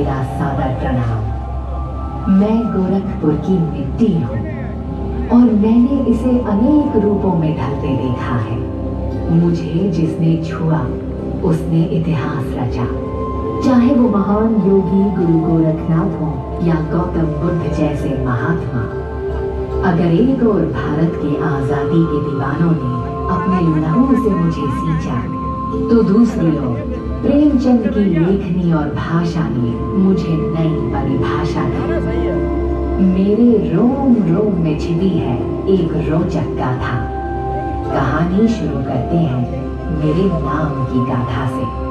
मेरा सादर प्रणाम। मैं गोरखपुर की मिट्टी हूँ और मैंने इसे अनेक रूपों में ढलते देखा है। मुझे जिसने छुआ उसने इतिहास रचा, चाहे वो महान योगी गुरु गोरखनाथ हो या गौतम बुद्ध जैसे महात्मा। अगर एक और भारत के आजादी के दीवानों ने अपने लहू से मुझे सींचा, तो दूसरी ओर प्रेमचंद की लेखनी और भाषा ने मुझे नई परिभाषा दी। मेरे रोम रोम में छिपी है एक रोचक गाथा। कहानी शुरू करते हैं मेरे नाम की गाथा से।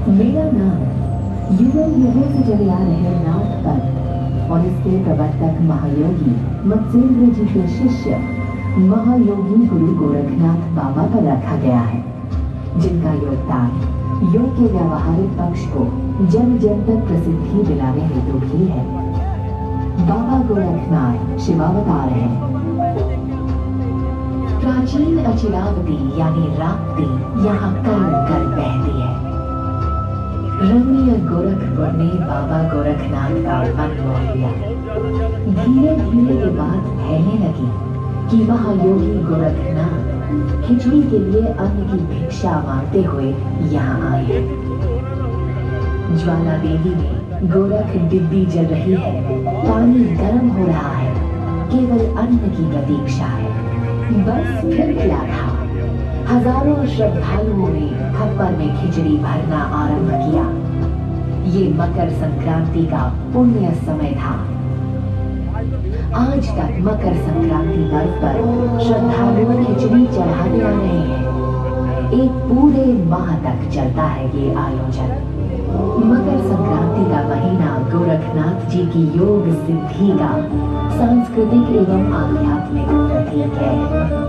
मेरा नाम युगों युगों से चले आ रहे नाथ पंथ और इसके प्रवर्तक महायोगी मत्स्येंद्र जी के शिष्य महायोगी गुरु गोरखनाथ बाबा पर रखा गया है, जिनका योगदान योग के व्यावहारिक पक्ष को जन जन तक प्रसिद्धि दिलाने हेतु भी है। बाबा गोरखनाथ शिवावतार है। प्राचीन अचिरावती यानी राप्ती यहाँ कल कल बहती है। रमणीय गोरखपुर ने बाबा गोरखनाथ का मन मोह लिया। धीरे धीरे ये बात फैलने लगी कि महायोगी गोरखनाथ खिचड़ी के लिए अन्न की भिक्षा मांगते हुए यहाँ आए। ज्वाला देवी में गोरख डिब्बी जल रही है, पानी गर्म हो रहा है, केवल अन्न की प्रतीक्षा है। बस फिर क्या था, हजारों श्रद्धालुओं ने खप्पर में खिचड़ी भरना आरंभ किया। ये मकर संक्रांति का पुण्य समय था। आज तक मकर संक्रांति पर्व पर श्रद्धालु खिचड़ी चढ़ाने आ रहे हैं। एक पूरे माह तक चलता है ये आयोजन। मकर संक्रांति का महीना गोरखनाथ जी की योग सिद्धि का सांस्कृतिक एवं आध्यात्मिक प्रतीक है।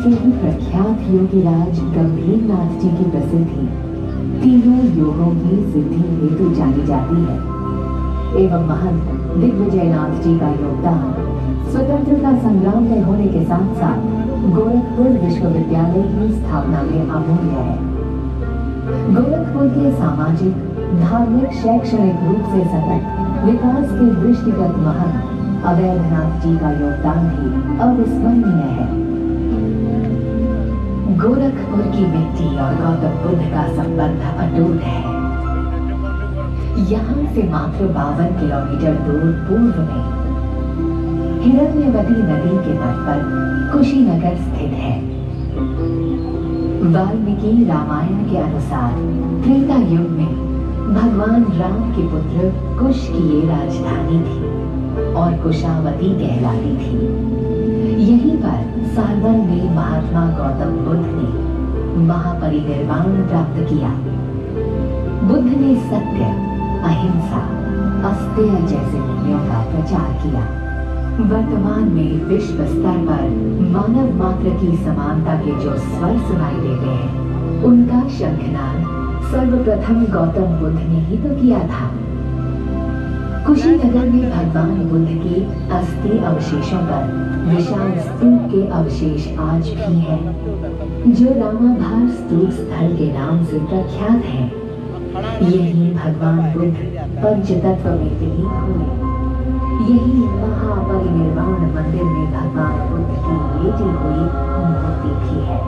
के ही प्रख्यात योगीराज गंभीरनाथ जी की प्रसिद्धि तीनों योगों की सिद्धि हेतु जानी जाती है एवं महंत दिग्विजयनाथ जी का योगदान स्वतंत्रता संग्राम में होने के साथ साथ गोरखपुर विश्वविद्यालय की स्थापना में अमूल्य है। गोरखपुर के सामाजिक, धार्मिक, शैक्षणिक रूप से सतत विकास के दृष्टिगत महंत अवैधनाथ जी का योगदान भी अविस्मरणीय है। गोरखपुर की मिट्टी और गौतम बुद्ध का संबंध अटूट है। यहाँ से मात्र 52 किलोमीटर दूर पूर्व में हिरण्यवती नदी के तट पर कुशीनगर स्थित है। वाल्मीकि रामायण के अनुसार त्रेता युग में भगवान राम के पुत्र कुश की ये राजधानी थी और कुशावती कहलाती थी। यहीं पर सारवन में महात्मा गौतम बुद्ध ने महापरिनिर्वाण प्राप्त किया। बुद्ध ने सत्य, अहिंसा, अस्तेय जैसे मूल्यों का प्रचार किया। वर्तमान में विश्व स्तर पर मानव मात्र की समानता के जो स्वर सुनाई देते हैं, उनका शंखनाद सर्वप्रथम गौतम बुद्ध ने ही तो किया था। कुशीनगर में भगवान बुद्ध के अस्थि अवशेषों पर विशाल स्तूप के अवशेष आज भी हैं, जो रामाभार स्तूप स्थल के नाम से प्रख्यात हैं। यही भगवान बुद्ध पंचतत्व में विलीन हुए। यही महापरिनिर्वाण मंदिर में भगवान बुद्ध की लेटी हुई मूर्ति भी है।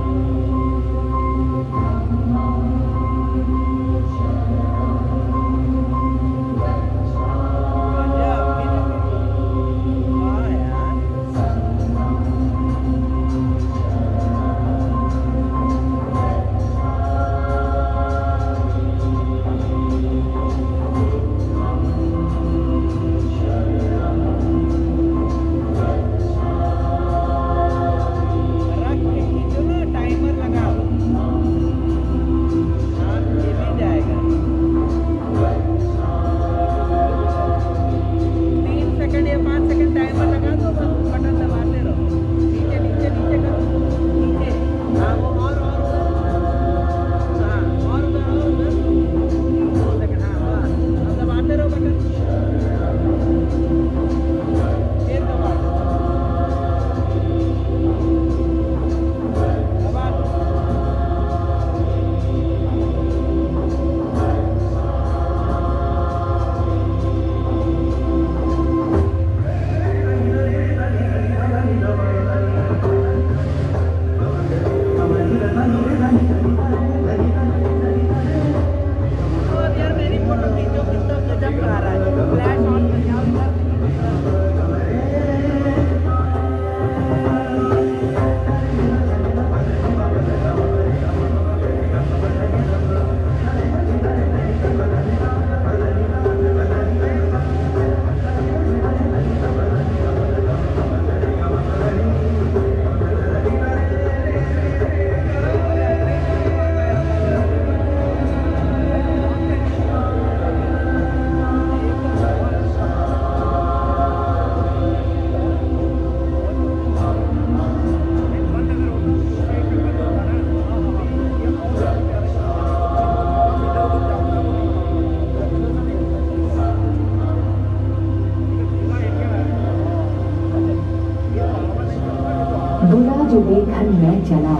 बुरा जो देखन मैं चला,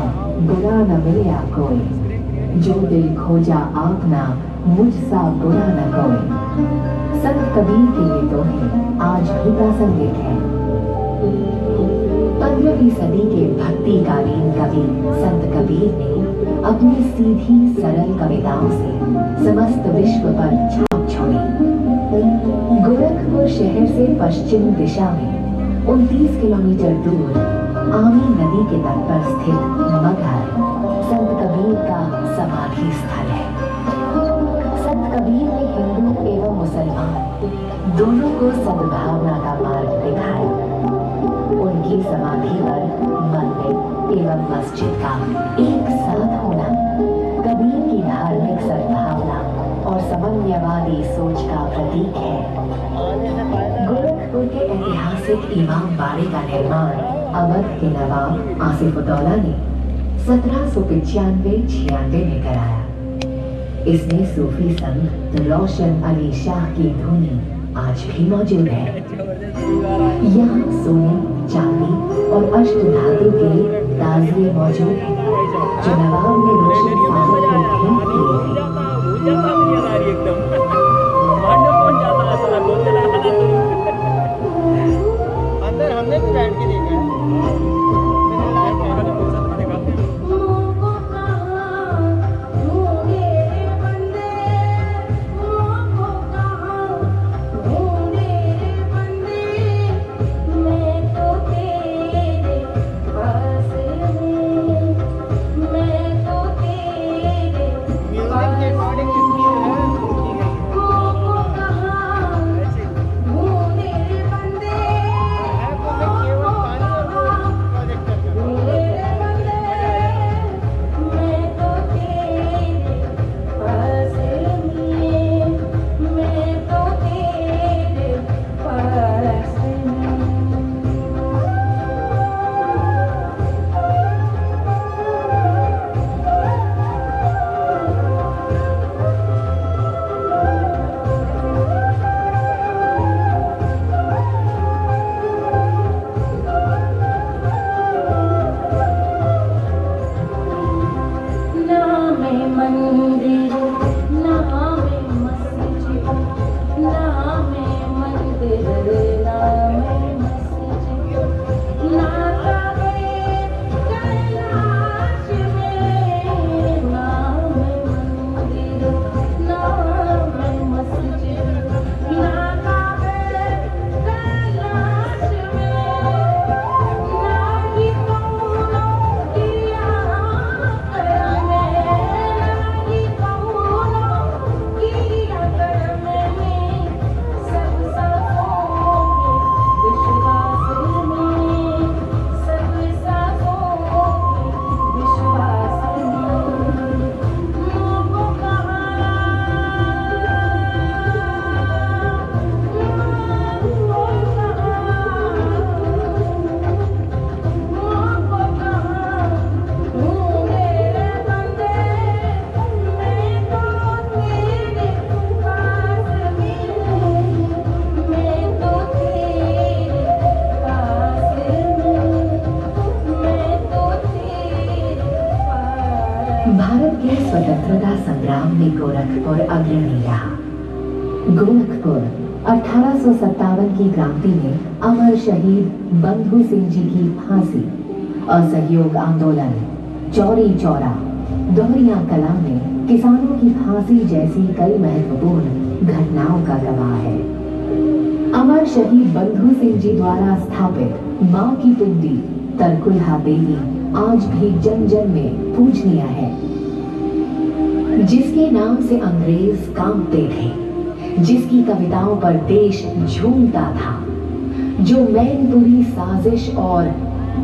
बुरा न मिले कोई। जो दिल खोजा आपना, मुझसा बुरा न कोई। संत कबीर के ये दोहे आज भी प्रासंगिक हैं। 15वीं सदी के भक्तिकालीन कवि संत कबीर ने अपनी सीधी सरल कविताओं से समस्त विश्व पर छाप छोड़ी। गोरखपुर शहर से पश्चिम दिशा में 29 किलोमीटर दूर आमी नदी के तट पर स्थित मगहर संत कबीर का समाधि स्थल है। संत कबीर ने हिंदू एवं मुसलमान दोनों को सद्भावना का मार्ग दिखाया। उनकी समाधि पर मंदिर एवं मस्जिद का एक साथ होना कबीर की धार्मिक सद्भावना और समन्वयवादी सोच का प्रतीक है। गोरखपुर के ऐतिहासिक इमाम बाड़े का निर्माण अवध के नवाब आसिफउद्दौला ने 1795-96 में कराया। इसमें सूफी संत रोशन अली शाह की धुनी आज भी मौजूद है। यहाँ सोने, चांदी और अष्ट धातु के ताजिए मौजूद हैं, जो नवाब ने रोशन साहब को भेंट किए थे। अंदर हमने भी बैठ के देखा है। भारत के स्वतंत्रता संग्राम में गोरखपुर अग्रणी रहा। गोरखपुर 1857 की क्रांति में अमर शहीद बंधु सिंह जी की फांसी, असहयोग आंदोलन, चौरी चौरा, दोहरिया कला में किसानों की फांसी जैसी कई महत्वपूर्ण घटनाओं का गवाह है। अमर शहीद बंधु सिंह जी द्वारा स्थापित मां की पिंडी तरकुलहा देवी आज भी जन जन में पूजनीय है, जिसके नाम से अंग्रेज कांपते थे, जिसकी कविताओं पर देश झूमता था, जो मैनपुरी साजिश और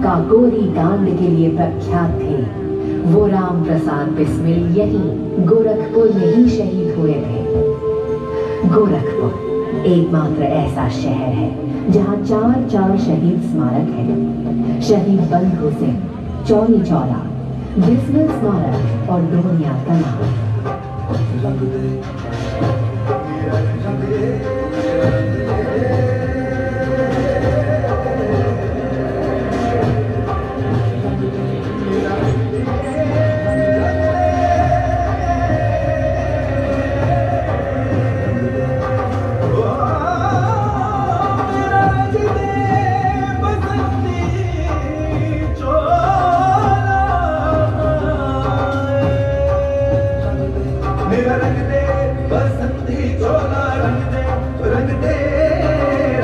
काकोरी कांड के लिए प्रख्यात थे, वो राम प्रसाद बिस्मिल यही गोरखपुर में ही शहीद हुए थे। गोरखपुर एकमात्र ऐसा शहर है जहाँ 4 शहीद स्मारक हैं। शहीद बंधु सिंह, चौरी चौरा, बिस्मिल स्मारक और दोहरिया कला। रंग दे बसंती चोला रंग दे रंग दे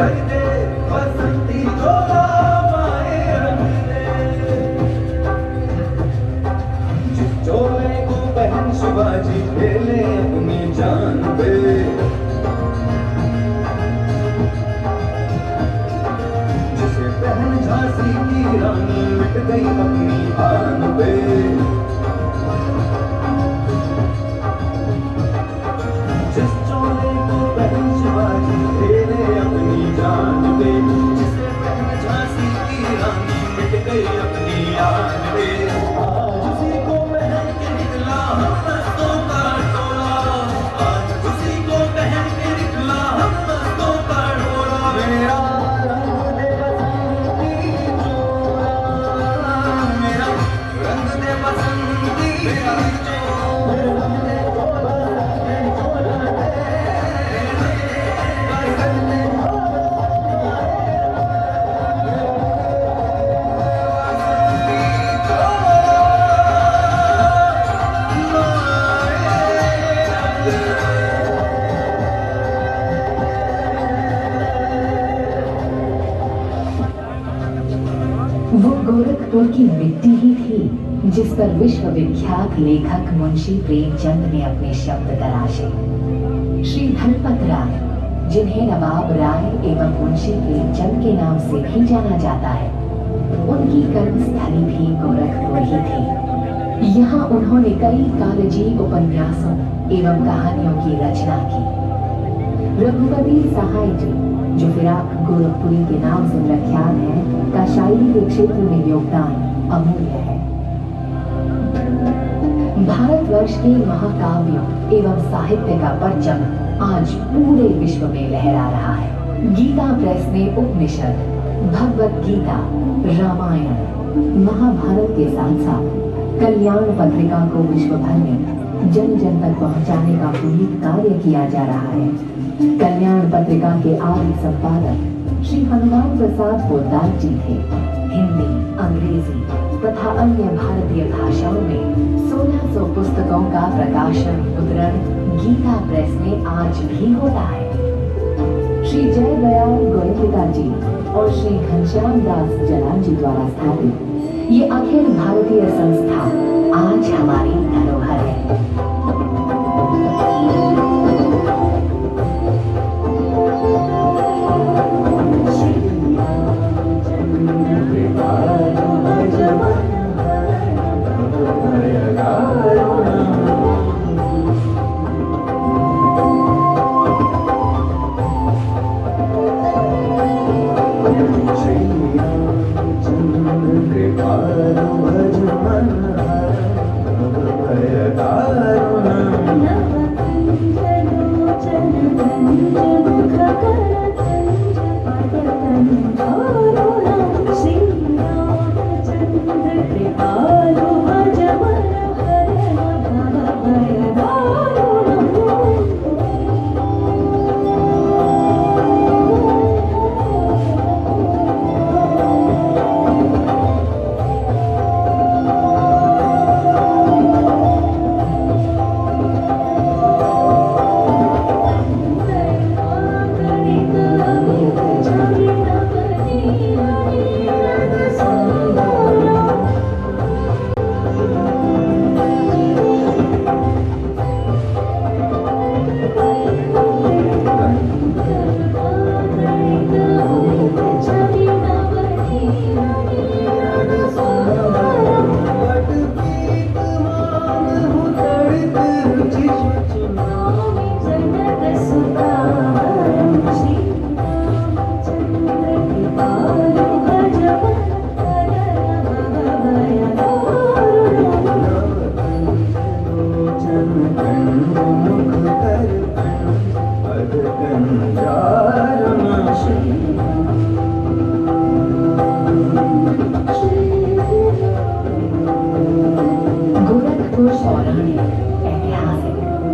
रंग दे बसंती चोला माए रंग दे जिस चोले को पहन शिवाजी खेले अपनी जान पे जिसे पहन झांसी की रानी मिट गई अपनी आन पे जिस चोले को पहन शिवाजी खेले अपनी जान पे जिसे पहन झांसी की रानी मिट गई अपनी आन पे आज उसी को पहन के निकला हम मस्तों का टोला आज उसी को पहन के निकला हम मस्तों का टोला मेरा रंग दे बसंती चोला मेरा रंग दे बसंती चोला वो गोरखपुर की मिट्टी ही थी जिस पर विश्वविख्यात लेखक मुंशी प्रेमचंद ने अपने शब्द तराशे। श्री धनपत राय, जिन्हें नवाब राय एवं मुंशी प्रेमचंद के नाम से भी जाना जाता है, उनकी कर्मस्थली भी गोरखपुर ही थी। यहाँ उन्होंने कई कालजी उपन्यासों एवं कहानियों की रचना की। रघुपति सहाय जी, जो फिराक गोरखपुरी के नाम से प्रख्यात हैं, का शायरी के क्षेत्र में योगदान अमूल्य है। भारतवर्ष के महाकाव्यों एवं साहित्य का परचम आज पूरे विश्व में लहरा रहा है। गीता प्रेस ने उपनिषद, भगवत गीता, रामायण, महाभारत के साथ साथ कल्याण पत्रिका को विश्व भर में जन जन तक पहुंचाने का पुनीत कार्य किया जा रहा है। कल्याण पत्रिका के आदि संपादक श्री हनुमान प्रसाद पोद्दार जी थे। हिंदी, अंग्रेजी तथा अन्य भारतीय भाषाओं में 1600 पुस्तकों का प्रकाशन मुद्रण गीता प्रेस में आज भी होता है। श्री जय दयाल गोयलिका जी और श्री घनश्याम दास जलाल जी द्वारा स्थापित ये अखिल भारतीय संस्था आज हमारी धरोहर है।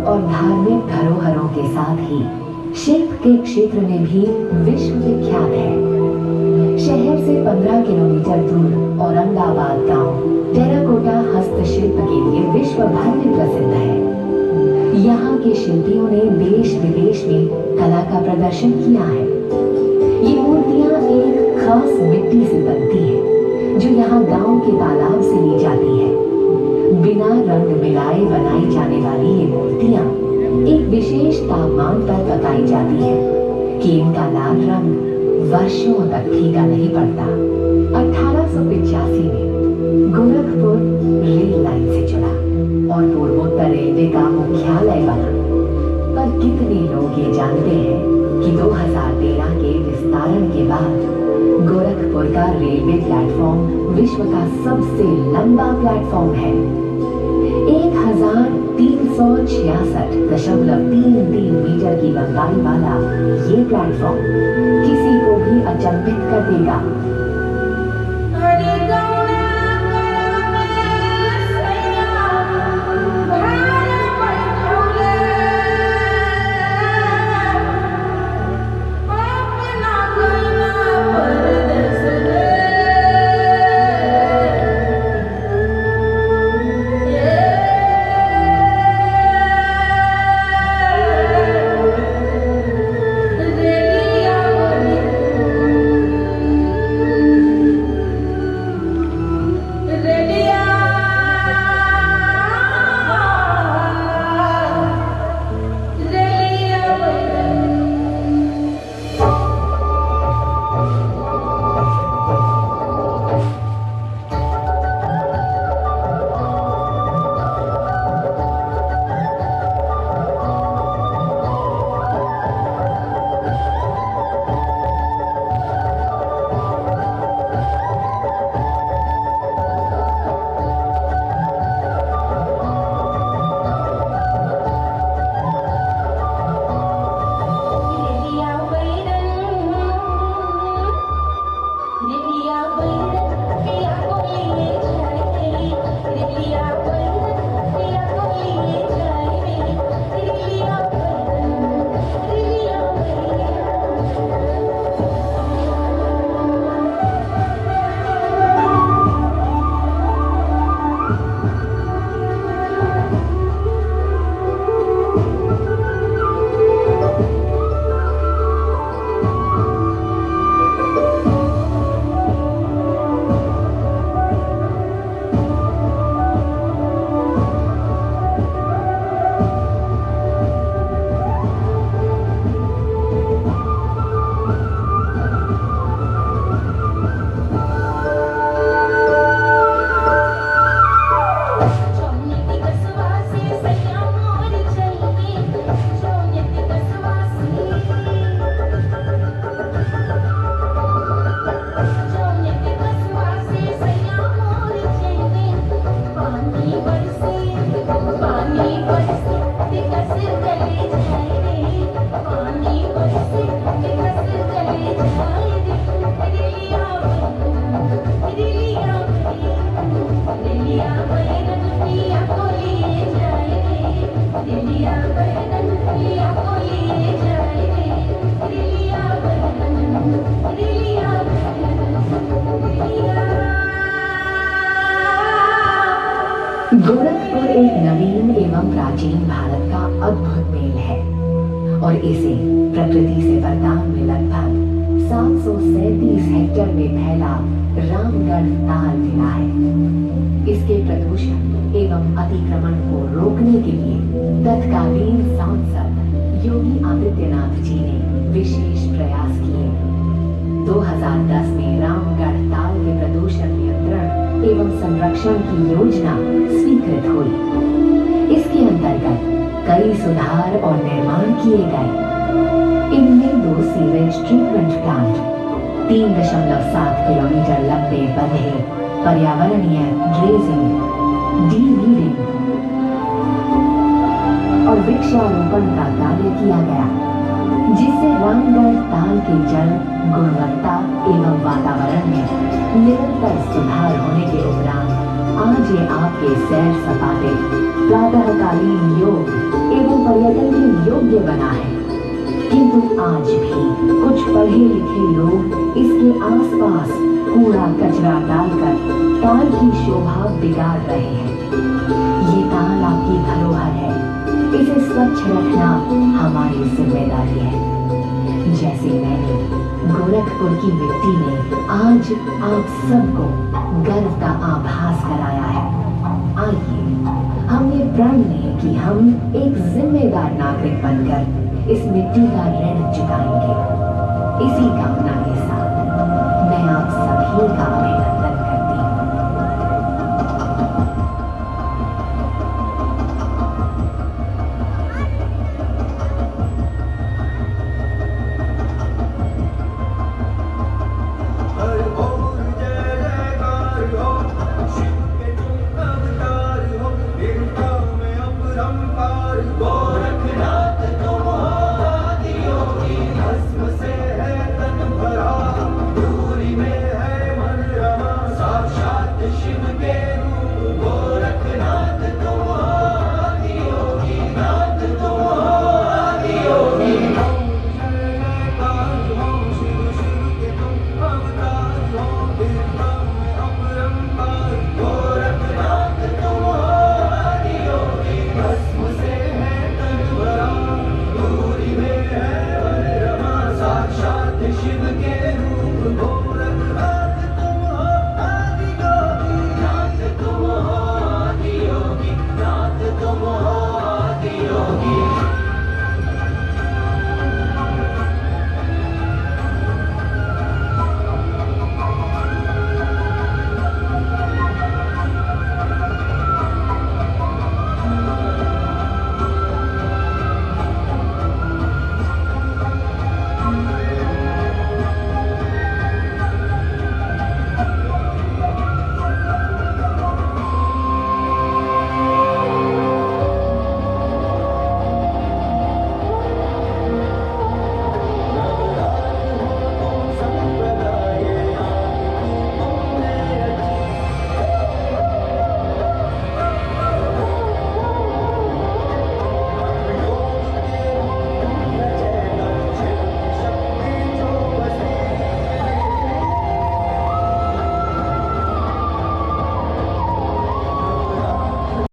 और धार्मिक धरोहरों के साथ ही शिल्प के क्षेत्र में भी विश्व विख्यात है। शहर से 15 किलोमीटर दूर औरंगाबाद गांव टेराकोटा हस्तशिल्प के लिए विश्व भर में प्रसिद्ध है। यहाँ के शिल्पियों ने देश विदेश में कला का प्रदर्शन किया है। ये मूर्तियां एक खास मिट्टी से बनती है जो यहाँ गांव के तालाब से ली जाती है। बिना रंग मिलाए बनाई जाने वाली ये मूर्तियां एक विशेष तापमान पर पकाई जाती है कि इनका लाल रंग वर्षों तक फीका नहीं पड़ता। 1885 में गोरखपुर रेल लाइन से जुड़ा और पूर्वोत्तर रेलवे का मुख्यालय बना। पर कितने लोग ये जानते हैं कि 2013 के विस्तारण के बाद गोरखपुर का रेलवे प्लेटफॉर्म विश्व का सबसे लंबा प्लेटफॉर्म है। 1366.33 मीटर की लंबाई वाला ये प्लेटफॉर्म किसी को भी अचंभित कर देगा। गोरखपुर एक नवीन एवं प्राचीन भारत का अद्भुत मेल है और इसे प्रकृति से वरदान में लगभग 737 हेक्टेयर में फैला रामगढ़ ताल मिला है। इसके प्रदूषण एवं अतिक्रमण को रोकने के लिए तत्कालीन सांसद योगी आदित्यनाथ जी ने विशेष प्रयास किए। 2010 में रामगढ़ ताल के प्रदूषण नियंत्रण एवं संरक्षण की योजना स्वीकृत हुई। इसके अंतर्गत कई सुधार और निर्माण किए गए। इनमें 2 सीवेज ट्रीटमेंट प्लांट, 3.7 किलोमीटर लंबे बंधे पर्यावरणीय ड्रेजिंग, डीवीडिंग और वृक्षारोपण का कार्य किया गया, जिससे रामगढ़ ताल के जल गुणवत्ता एवं वातावरण में निरंतर सुधार होने के उपरांत आज ये आपके सैर सपाटे, प्रातःकालीन योग एवं पर्यटन के योग्य बना है। किंतु आज भी कुछ पढ़े लिखे लोग इसके आसपास कूड़ा कचरा डालकर ताल की शोभा बिगाड़ रहे हैं। ये ताल आपकी धरोहर है, इसे स्वच्छ रखना हमारी जिम्मेदारी है। जैसे मैंने गोरखपुर की मिट्टी ने आज आप सबको गर्व का आभास कराया है, आइए हम ये प्रण लें कि हम एक जिम्मेदार नागरिक बनकर इस मिट्टी का ऋण चुकाएंगे। इसी कामना के साथ मैं आप सभी का अभिनंदन